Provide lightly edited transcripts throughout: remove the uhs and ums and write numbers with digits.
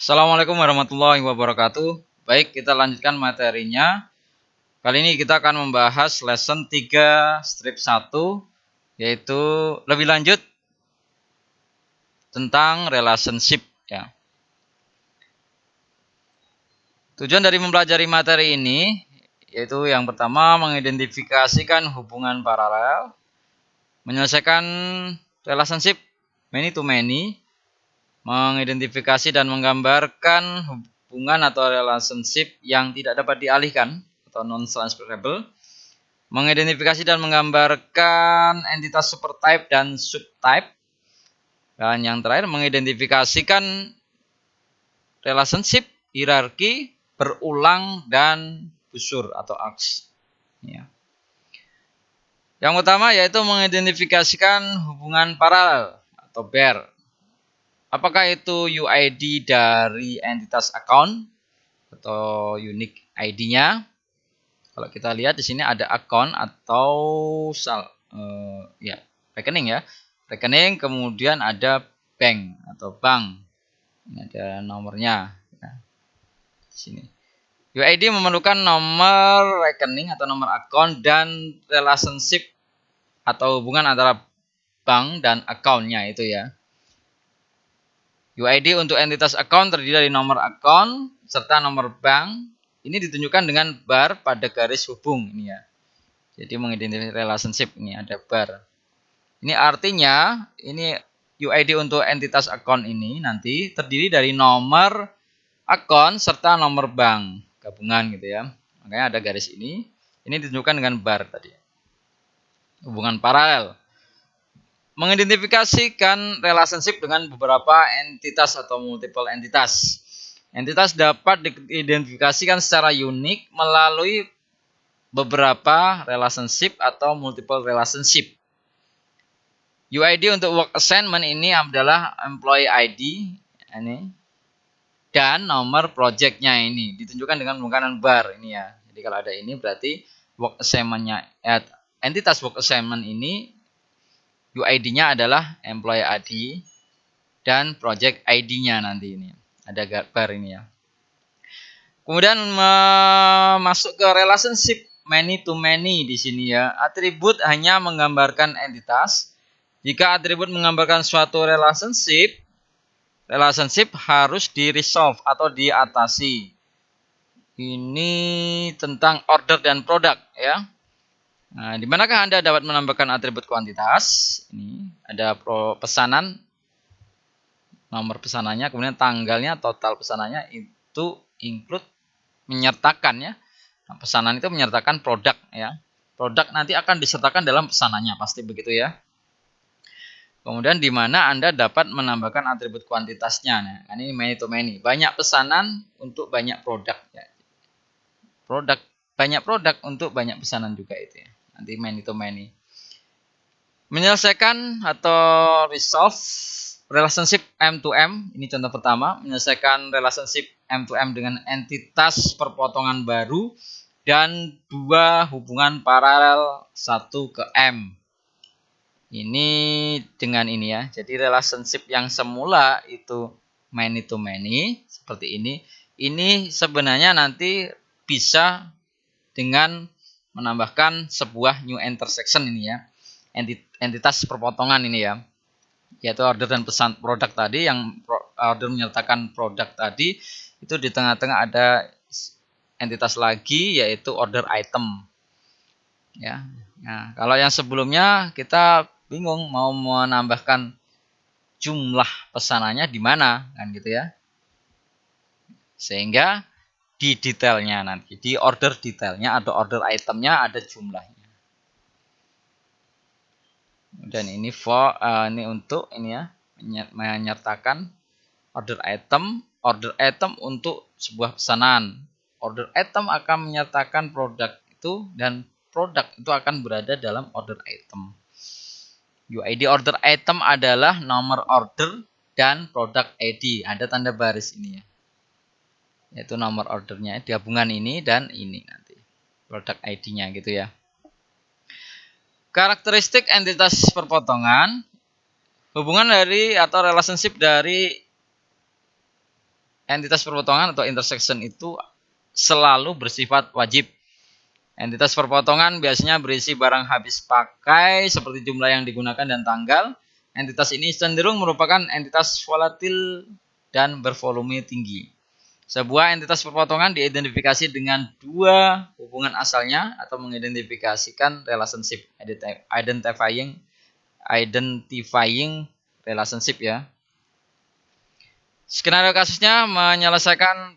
Assalamualaikum warahmatullahi wabarakatuh. Baik, kita lanjutkan materinya. Kali ini kita akan membahas lesson 3 strip 1, yaitu lebih lanjut tentang relationship ya. Tujuan dari mempelajari materi ini yaitu yang pertama mengidentifikasikan hubungan paralel, menyelesaikan relationship many to many, mengidentifikasi dan menggambarkan hubungan atau relationship yang tidak dapat dialihkan atau non-transferable, mengidentifikasi dan menggambarkan entitas supertype dan subtype, dan yang terakhir mengidentifikasikan relationship, hierarki, berulang, dan busur atau arcs. Ya. Yang pertama yaitu mengidentifikasikan hubungan paralel atau pair. Apakah itu UID dari entitas account atau unique ID-nya? Kalau kita lihat di sini ada account atau rekening ya. Rekening, kemudian ada bank atau bank. Ini ada nomornya. Ya. Di sini. UID memerlukan nomor rekening atau nomor account dan relationship atau hubungan antara bank dan account-nya itu ya. UID untuk entitas account terdiri dari nomor account serta nomor bank. Ini ditunjukkan dengan bar pada garis hubung ini ya. Jadi mengidentifikasi relationship ini ada bar. Ini artinya ini UID untuk entitas account ini nanti terdiri dari nomor account serta nomor bank gabungan gitu ya. Makanya ada garis ini. Ini ditunjukkan dengan bar tadi. Hubungan paralel. Mengidentifikasikan relationship dengan beberapa entitas atau multiple entitas. Entitas dapat diidentifikasikan secara unik melalui beberapa relationship atau multiple relationship. UID untuk work assignment ini adalah employee ID ini dan nomor projectnya ini ditunjukkan dengan menggunakan bar ini ya. Jadi kalau ada ini berarti work assignment-nya entitas work assignment ini UID-nya adalah employee ID dan project ID-nya nanti ini. Ada bar ini ya. Kemudian masuk ke relationship many to many di sini ya. Atribut hanya menggambarkan entitas. Jika atribut menggambarkan suatu relationship harus di-resolve atau diatasi. Ini tentang order dan produk ya. Nah, di manakah Anda dapat menambahkan atribut kuantitas? Ini ada pesanan, nomor pesanannya, kemudian tanggalnya, total pesanannya itu include menyertakan ya. Nah, pesanan itu menyertakan produk ya. Produk nanti akan disertakan dalam pesanannya, pasti begitu ya. Kemudian di mana Anda dapat menambahkan atribut kuantitasnya. Nah, ini many to many. Banyak pesanan untuk banyak produk ya. Banyak produk untuk banyak pesanan juga itu ya. Nanti many to many. Menyelesaikan atau resolve relationship M to M. Ini contoh pertama. Menyelesaikan relationship M to M dengan entitas perpotongan baru dan dua hubungan paralel 1 ke M. Ini dengan ini ya. Jadi relationship yang semula itu many to many seperti ini. Ini sebenarnya nanti bisa dengan menambahkan sebuah new intersection ini ya. Entitas perpotongan ini ya. Yaitu order dan pesan produk tadi, yang order menyertakan produk tadi, itu di tengah-tengah ada entitas lagi yaitu order item. Ya. Nah, kalau yang sebelumnya kita bingung mau menambahkan jumlah pesanannya di mana kan gitu ya. Sehingga di detailnya nanti, di order detailnya atau order itemnya ada jumlahnya. Dan ini ini untuk ini ya, menyertakan order item untuk sebuah pesanan. Order item akan menyertakan produk itu dan produk itu akan berada dalam order item. UID order item adalah nomor order dan produk ID. Ada tanda baris ini ya. Yaitu nomor ordernya, gabungan ini dan ini nanti. Produk ID-nya gitu ya. Karakteristik entitas perpotongan. Hubungan dari atau relationship dari entitas perpotongan atau intersection itu selalu bersifat wajib. Entitas perpotongan biasanya berisi barang habis pakai seperti jumlah yang digunakan dan tanggal. Entitas ini cenderung merupakan entitas volatil dan bervolume tinggi. Sebuah entitas perpotongan diidentifikasi dengan dua hubungan asalnya atau mengidentifikasikan relationship, identifying relationship ya. Skenario kasusnya menyelesaikan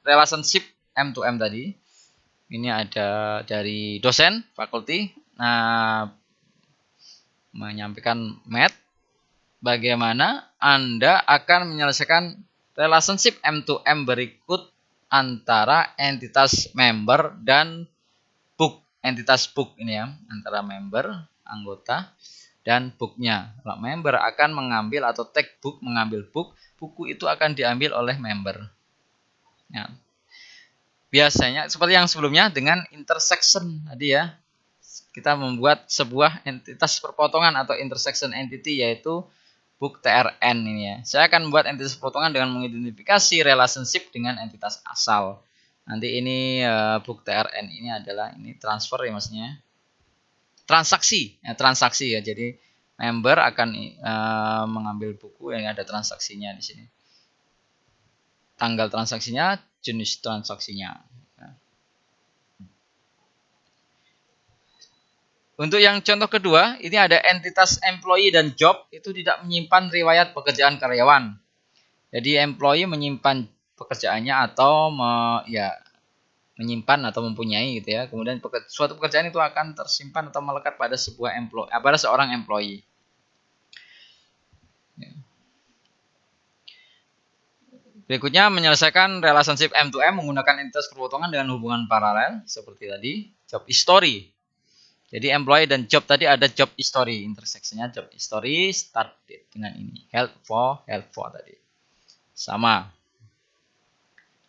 relationship M2M tadi. Ini ada dari dosen fakulti. Nah, menyampaikan bagaimana Anda akan menyelesaikan relationship M2M berikut antara entitas member dan book. Entitas book ini ya, antara member, anggota, dan booknya. Kalau member akan mengambil atau tag book, mengambil book, buku itu akan diambil oleh member. Ya. Biasanya seperti yang sebelumnya dengan intersection tadi ya. Kita membuat sebuah entitas perpotongan atau intersection entity yaitu book TRN ini ya. Saya akan membuat entitas perpotongan dengan mengidentifikasi relationship dengan entitas asal. Nanti ini book TRN ini adalah ini transfer ya maksudnya. Transaksi ya. Jadi member akan mengambil buku yang ada transaksinya di sini. Tanggal transaksinya, jenis transaksinya. Untuk yang contoh kedua, ini ada entitas employee dan job itu tidak menyimpan riwayat pekerjaan karyawan. Jadi employee menyimpan pekerjaannya atau menyimpan atau mempunyai gitu ya. Kemudian suatu pekerjaan itu akan tersimpan atau melekat pada pada seorang employee. Berikutnya menyelesaikan relationship M2M menggunakan entitas perpotongan dengan hubungan paralel seperti tadi, job history. Jadi employee dan job tadi ada job history, intersectionnya job history start date dengan ini, help for tadi. Sama.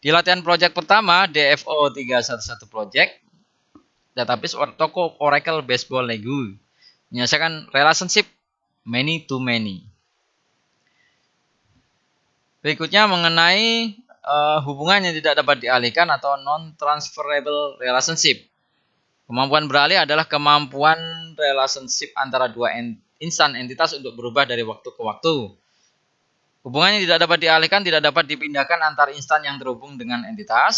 Di latihan project pertama, DFO 311 project, database toko Oracle Baseball League, menyelesaikan relationship many to many. Berikutnya mengenai hubungan yang tidak dapat dialihkan atau non-transferable relationship. Kemampuan beralih adalah kemampuan relationship antara dua insan entitas untuk berubah dari waktu ke waktu. Hubungan yang tidak dapat dialihkan tidak dapat dipindahkan antar instan yang terhubung dengan entitas.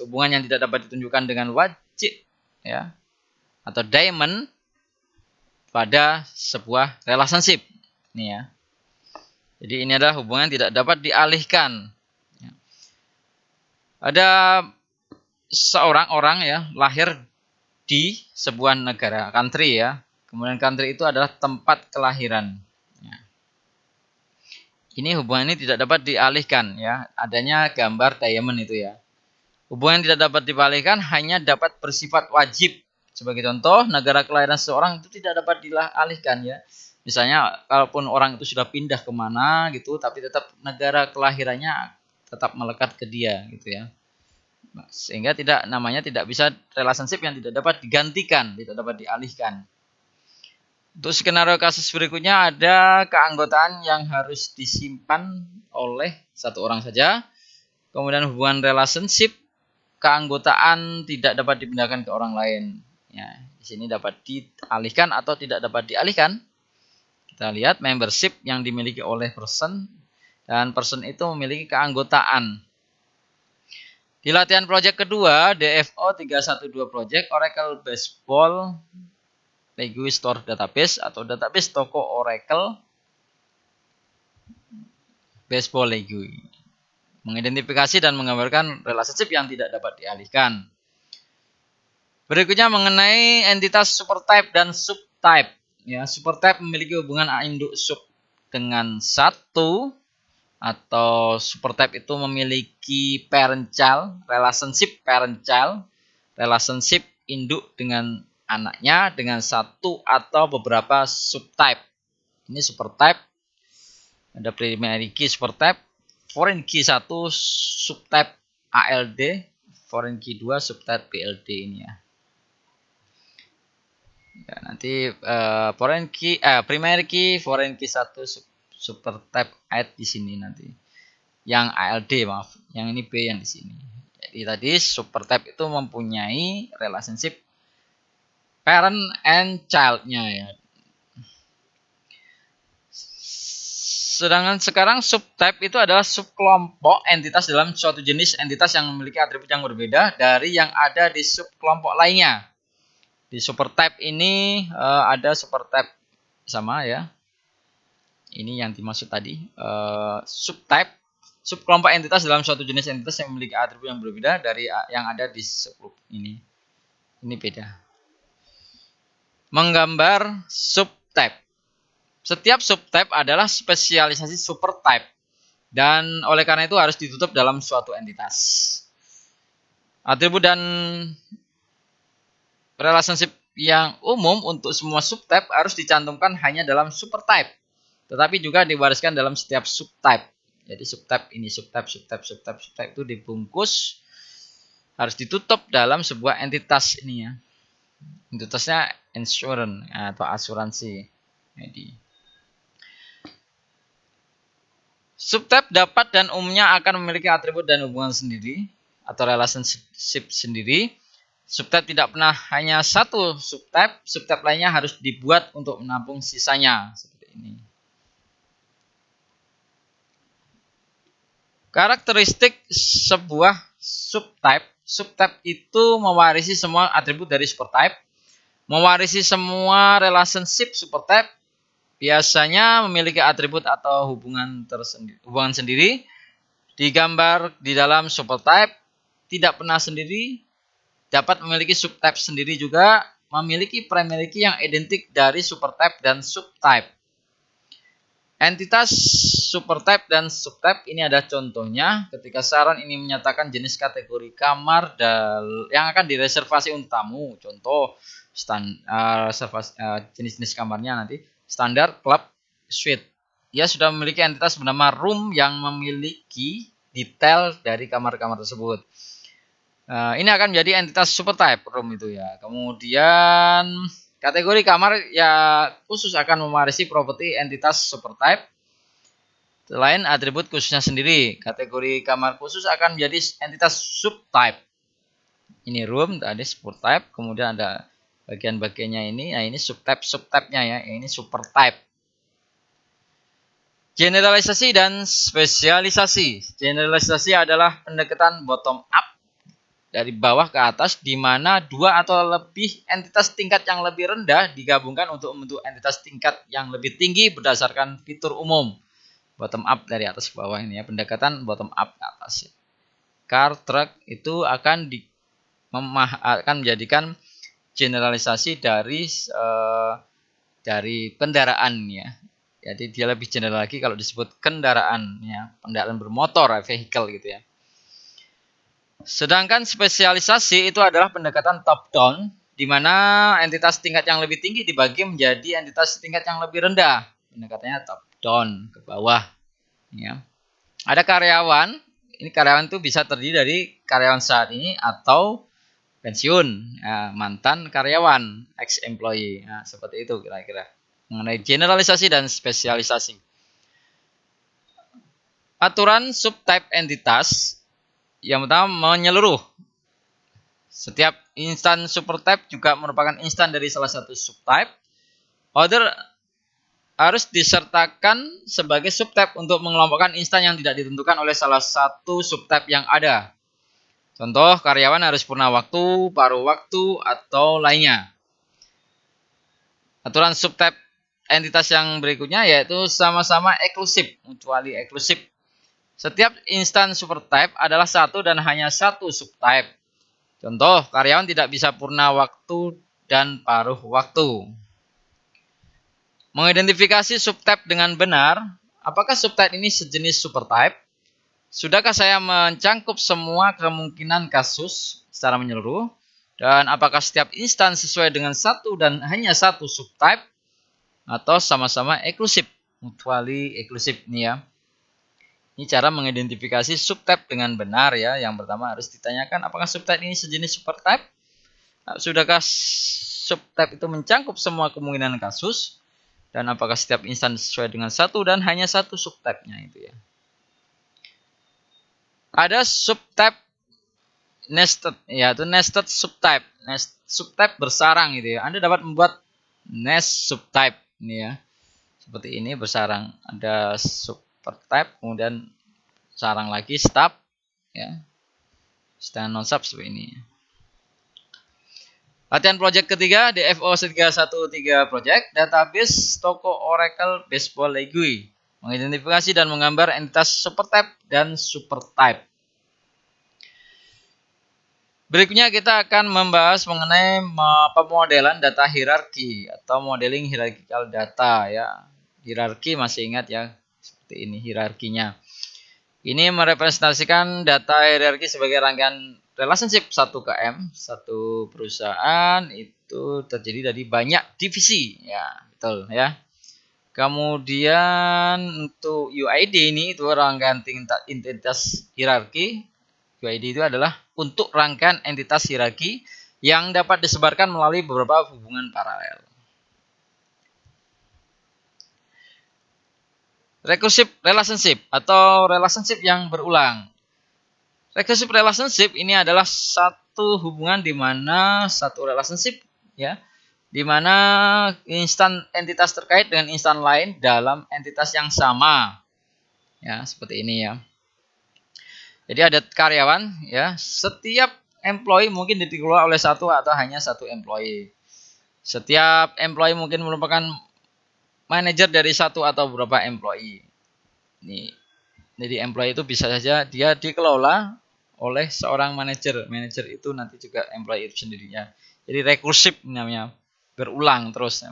Hubungan yang tidak dapat ditunjukkan dengan wajib ya atau daemon pada sebuah relationship. Ini ya. Jadi ini adalah hubungan yang tidak dapat dialihkan. Ada seorang orang ya lahir di sebuah negara, country ya. Kemudian country itu adalah tempat kelahiran. Ya. Ini hubungan ini tidak dapat dialihkan ya. Adanya gambar diamond itu ya. Hubungan yang tidak dapat dialihkan hanya dapat bersifat wajib. Sebagai contoh, negara kelahiran seseorang itu tidak dapat dialihkan ya. Misalnya, kalaupun orang itu sudah pindah kemana gitu, tapi tetap negara kelahirannya tetap melekat ke dia gitu ya. Sehingga namanya tidak bisa relationship yang tidak dapat digantikan, tidak dapat dialihkan. Untuk skenario kasus berikutnya ada keanggotaan yang harus disimpan oleh satu orang saja. Kemudian hubungan relationship, keanggotaan tidak dapat dipindahkan ke orang lain. Ya, di sini dapat dialihkan atau tidak dapat dialihkan. Kita lihat membership yang dimiliki oleh person dan person itu memiliki keanggotaan. Di latihan project kedua, DFO 312 project, Oracle Baseball League Store Database atau database toko Oracle Baseball League. Mengidentifikasi dan menggambarkan relationship yang tidak dapat dialihkan. Berikutnya mengenai entitas supertype dan subtype. Ya, supertype memiliki hubungan induk sub dengan satu. Atau supertype itu memiliki parent-child, relationship induk dengan anaknya dengan satu atau beberapa subtype. Ini supertype, ada primary key supertype, foreign key 1, subtype ALD, foreign key 2, subtype BLD ini ya. Ya nanti primary key, foreign key 1, supertype 8 di sini nanti. yang ALD, maaf, yang ini B yang di sini. Jadi tadi supertype itu mempunyai relationship parent and child-nya ya. Sedangkan sekarang subtype itu adalah subkelompok entitas dalam suatu jenis entitas yang memiliki atribut yang berbeda dari yang ada di subkelompok lainnya. Di supertype ini ada supertype sama ya. Ini yang dimaksud tadi. Subtype, subkelompok entitas dalam suatu jenis entitas yang memiliki atribut yang berbeda dari yang ada di subgroup ini. Ini beda. Menggambar subtype. Setiap subtype adalah spesialisasi supertype dan oleh karena itu harus ditutup dalam suatu entitas. Atribut dan relationship yang umum untuk semua subtype harus dicantumkan hanya dalam supertype, tetapi juga diwariskan dalam setiap subtype. Jadi subtype ini subtype itu dibungkus, harus ditutup dalam sebuah entitas ini ya. Entitasnya insurance atau asuransi. Jadi subtype dapat dan umumnya akan memiliki atribut dan hubungan sendiri atau relationship sendiri. Subtype tidak pernah hanya satu subtype, subtype lainnya harus dibuat untuk menampung sisanya seperti ini. Karakteristik sebuah subtype, subtype itu mewarisi semua atribut dari supertype, mewarisi semua relationship supertype. Biasanya memiliki atribut atau hubungan sendiri, digambar di dalam supertype, tidak pernah sendiri, dapat memiliki subtype sendiri juga, memiliki primary key yang identik dari supertype dan subtype. Entitas supertype dan subtype ini ada contohnya ketika saran ini menyatakan jenis kategori kamar yang akan direservasi untuk tamu. Contoh jenis-jenis kamarnya nanti. Standar, club, suite. Ia sudah memiliki entitas bernama room yang memiliki detail dari kamar-kamar tersebut. Ini akan menjadi entitas supertype room itu ya. Kemudian kategori kamar ya khusus akan mewarisi properti entitas supertype. Selain atribut khususnya sendiri, kategori kamar khusus akan menjadi entitas subtype. Ini room, tadi supertype, kemudian ada bagian-bagiannya ini, nah ini subtype-nya ya, ini supertype. Generalisasi dan spesialisasi. Generalisasi adalah pendekatan bottom up dari bawah ke atas, di mana dua atau lebih entitas tingkat yang lebih rendah digabungkan untuk membentuk entitas tingkat yang lebih tinggi berdasarkan fitur umum. Bottom up dari atas ke bawah ini ya, pendekatan bottom up ke atas. Car, truck itu akan menjadikan generalisasi dari kendaraan ya. Jadi dia lebih general lagi kalau disebut kendaraan ya, kendaraan bermotor, vehicle gitu ya. Sedangkan spesialisasi itu adalah pendekatan top down, di mana entitas tingkat yang lebih tinggi dibagi menjadi entitas tingkat yang lebih rendah. Pendekatannya top down ke bawah ya. Ada karyawan, ini karyawan itu bisa terdiri dari karyawan saat ini atau pensiun, ya, mantan karyawan, ex-employee, ya, seperti itu kira-kira. Mengenai generalisasi dan spesialisasi. Aturan subtype entitas, yang pertama menyeluruh. Setiap instan supertype juga merupakan instan dari salah satu subtype. Order harus disertakan sebagai subtype untuk mengelompokkan instan yang tidak ditentukan oleh salah satu subtype yang ada. Contoh, karyawan harus purna waktu, paruh waktu, atau lainnya. Aturan subtype entitas yang berikutnya yaitu sama-sama eksklusif, mutually eksklusif. Setiap instan supertype adalah satu dan hanya satu subtype. Contoh, karyawan tidak bisa purna waktu dan paruh waktu. Mengidentifikasi subtype dengan benar, apakah subtype ini sejenis supertype? Sudahkah saya mencangkup semua kemungkinan kasus secara menyeluruh? Dan apakah setiap instan sesuai dengan satu dan hanya satu subtype? Atau sama-sama eksklusif, mutually eksklusif nih ya. Ini cara mengidentifikasi subtype dengan benar ya. Yang pertama harus ditanyakan apakah subtype ini sejenis supertype? Sudahkah subtype itu mencangkup semua kemungkinan kasus? Dan apakah setiap instan sesuai dengan satu dan hanya satu subtype-nya itu ya. Ada subtype nested, yaitu nested subtype. Subtype bersarang gitu ya. Anda dapat membuat nest subtype ini ya. Seperti ini bersarang. Ada subtype, kemudian sarang lagi stub ya. Stand non sub seperti ini. Latihan project ketiga, DFO 313 project, database toko Oracle Baseball League. Mengidentifikasi dan menggambar entitas supertype dan supertype. Berikutnya kita akan membahas mengenai pemodelan data hierarki atau modeling hierarchical data ya. Hierarki masih ingat ya, seperti ini hierarkinya. Ini merepresentasikan data hierarki sebagai rangkaian relationship 1 ke M, satu perusahaan itu terdiri dari banyak divisi ya, betul ya. Kemudian untuk UID ini itu rangkaian entitas hierarki. UID itu adalah untuk rangkaian entitas hierarki yang dapat disebarkan melalui beberapa hubungan paralel. Recursive relationship atau relationship yang berulang. Recursive relationship ini adalah satu hubungan di mana satu relationship ya, di mana instan entitas terkait dengan instan lain dalam entitas yang sama. Ya, seperti ini ya. Jadi ada karyawan ya, setiap employee mungkin dikelola oleh satu atau hanya satu employee. Setiap employee mungkin merupakan manajer dari satu atau beberapa employee. Nih. Jadi employee itu bisa saja dia dikelola oleh seorang manajer. Manajer itu nanti juga employee itu sendirinya. Jadi recursive namanya, berulang terus.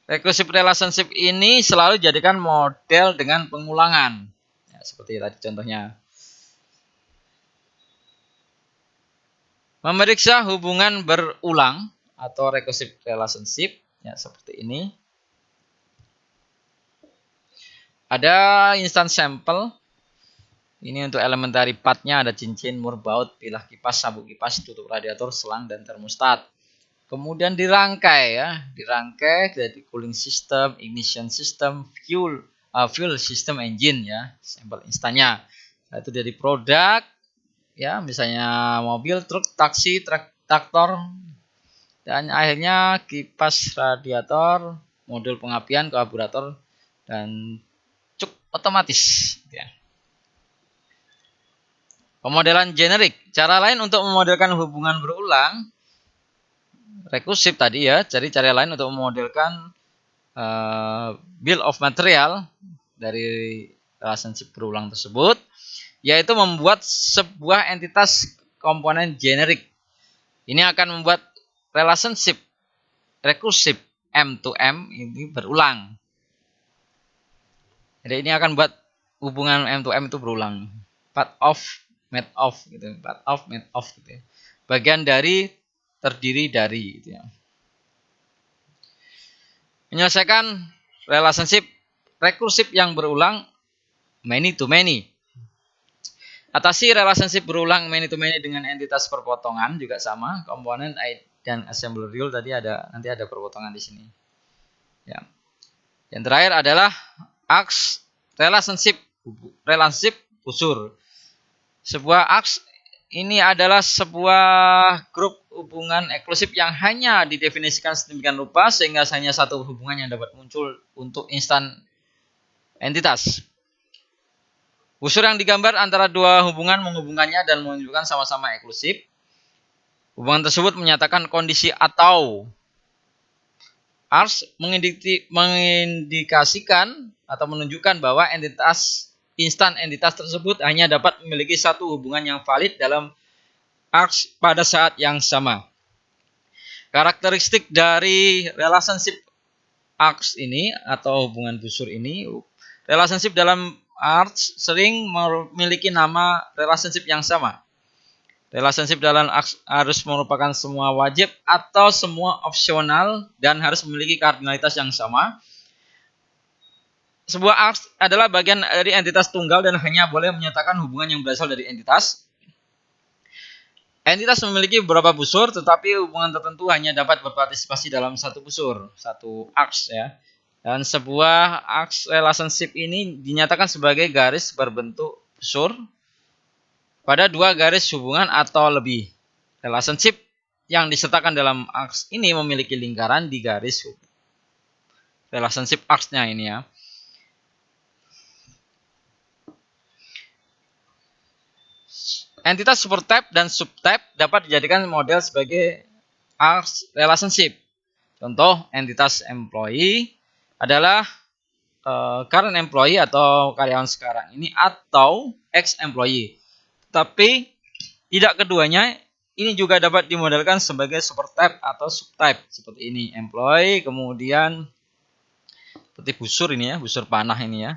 Recursive relationship ini selalu jadikan model dengan pengulangan. Ya, seperti tadi contohnya. Memeriksa hubungan berulang atau recursive relationship ya seperti ini. Ada instan sampel. Ini untuk elementary part-nya ada cincin, mur baut, pilah kipas, sabuk kipas, tutup radiator, selang dan termostat. Kemudian dirangkai ya, dirangkai dari cooling system, ignition system, fuel system engine ya, sampel instannya. Itu dari produk ya, misalnya mobil, truk, taksi, traktor, dan akhirnya kipas radiator, modul pengapian, karburator, dan cuk otomatis ya. Pemodelan generik. Cara lain untuk memodelkan hubungan berulang rekursif tadi ya. Jadi cara lain untuk memodelkan bill of material dari relationship berulang tersebut yaitu membuat sebuah entitas komponen generik. Ini akan membuat relationship rekursif M2M ini berulang. Jadi ini akan buat hubungan M2M itu berulang. Part of, made of gitu. Part of, made of gitu ya. Bagian dari, terdiri dari gitu ya. Menyelesaikan relationship rekursif yang berulang many to many. Atasi relationship berulang many to many dengan entitas perpotongan juga sama. Komponen dan assembly rule tadi nanti ada perpotongan di sini. Ya. Yang terakhir adalah relationship busur. Sebuah ini adalah sebuah grup hubungan eksklusif yang hanya didefinisikan sedemikian rupa sehingga hanya satu hubungan yang dapat muncul untuk instan entitas. Busur yang digambar antara dua hubungan menghubungkannya dan menunjukkan sama-sama eksklusif. Hubungan tersebut menyatakan kondisi atau mengindikasikan atau menunjukkan bahwa instan entitas tersebut hanya dapat memiliki satu hubungan yang valid dalam pada saat yang sama. Karakteristik dari relationship ini atau hubungan busur ini, relationship dalam sering memiliki nama relationship yang sama. Relationship dalam harus merupakan semua wajib atau semua opsional dan harus memiliki kardinalitas yang sama. Sebuah adalah bagian dari entitas tunggal dan hanya boleh menyatakan hubungan yang berasal dari entitas. Entitas memiliki beberapa busur, tetapi hubungan tertentu hanya dapat berpartisipasi dalam satu busur, satu ya. Dan sebuah relationship ini dinyatakan sebagai garis berbentuk busur pada dua garis hubungan atau lebih. Relationship yang disertakan dalam aks ini memiliki lingkaran di garis relationship aksnya ini ya. Entitas supertype dan subtype dapat dijadikan model sebagai aks relationship. Contoh entitas employee adalah current employee atau karyawan sekarang ini atau ex employee. Tapi tidak keduanya ini juga dapat dimodelkan sebagai supertype atau subtype seperti ini employee, kemudian seperti busur ini ya, busur panah ini ya,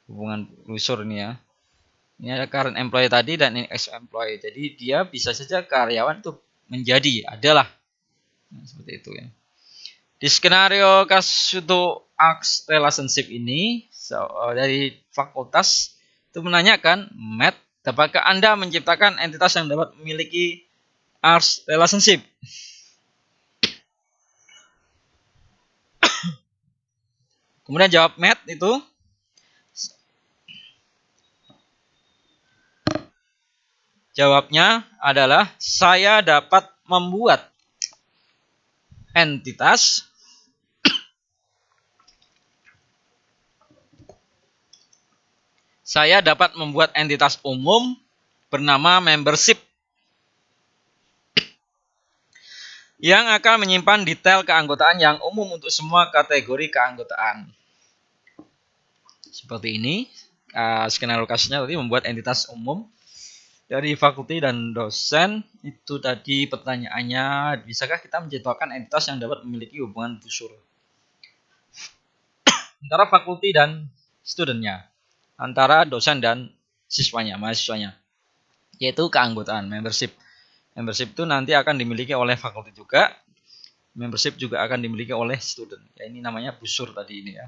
hubungan busur ini ya. Ini ada current employee tadi dan ini ex employee. Jadi dia bisa saja karyawan itu menjadi adalah seperti itu ya. Di skenario kasus untuk aks relationship ini dari fakultas itu menanyakan, Matt, dapatkah Anda menciptakan entitas yang dapat memiliki aks relationship? Kemudian jawab Matt itu jawabnya adalah saya dapat membuat entitas umum bernama membership yang akan menyimpan detail keanggotaan yang umum untuk semua kategori keanggotaan. Seperti ini, skenario kasusnya tadi membuat entitas umum dari fakulti dan dosen. Itu tadi pertanyaannya, bisakah kita menciptakan entitas yang dapat memiliki hubungan busur antara fakulti dan studentnya, antara dosen dan siswanya, mahasiswanya, yaitu keanggotaan membership. Membership itu nanti akan dimiliki oleh fakulti juga, membership juga akan dimiliki oleh student. Ya, ini namanya busur tadi ini ya.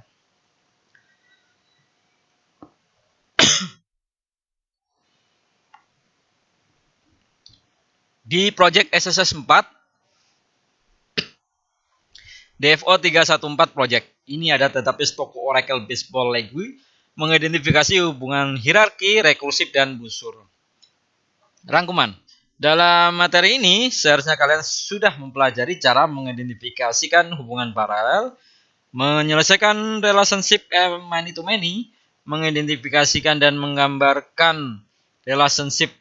Di project SSS 4 DFO 314 project ini ada database toko Oracle Baseball League mengidentifikasi hubungan hierarki, rekursif, dan busur. Rangkuman. Dalam materi ini seharusnya kalian sudah mempelajari cara mengidentifikasikan hubungan paralel, menyelesaikan relationship many to many, mengidentifikasikan dan menggambarkan relationship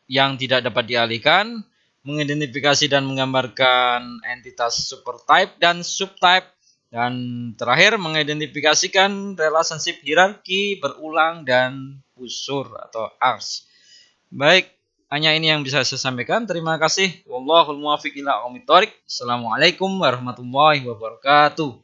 yang tidak dapat dialihkan, mengidentifikasi dan menggambarkan entitas supertype dan subtype, dan terakhir mengidentifikasikan relationship hierarki, berulang, dan busur atau aks. Baik, hanya ini yang bisa saya sampaikan. Terima kasih. Wallahul muwaffiq ila aqwamit thoriq. Assalamualaikum warahmatullahi wabarakatuh.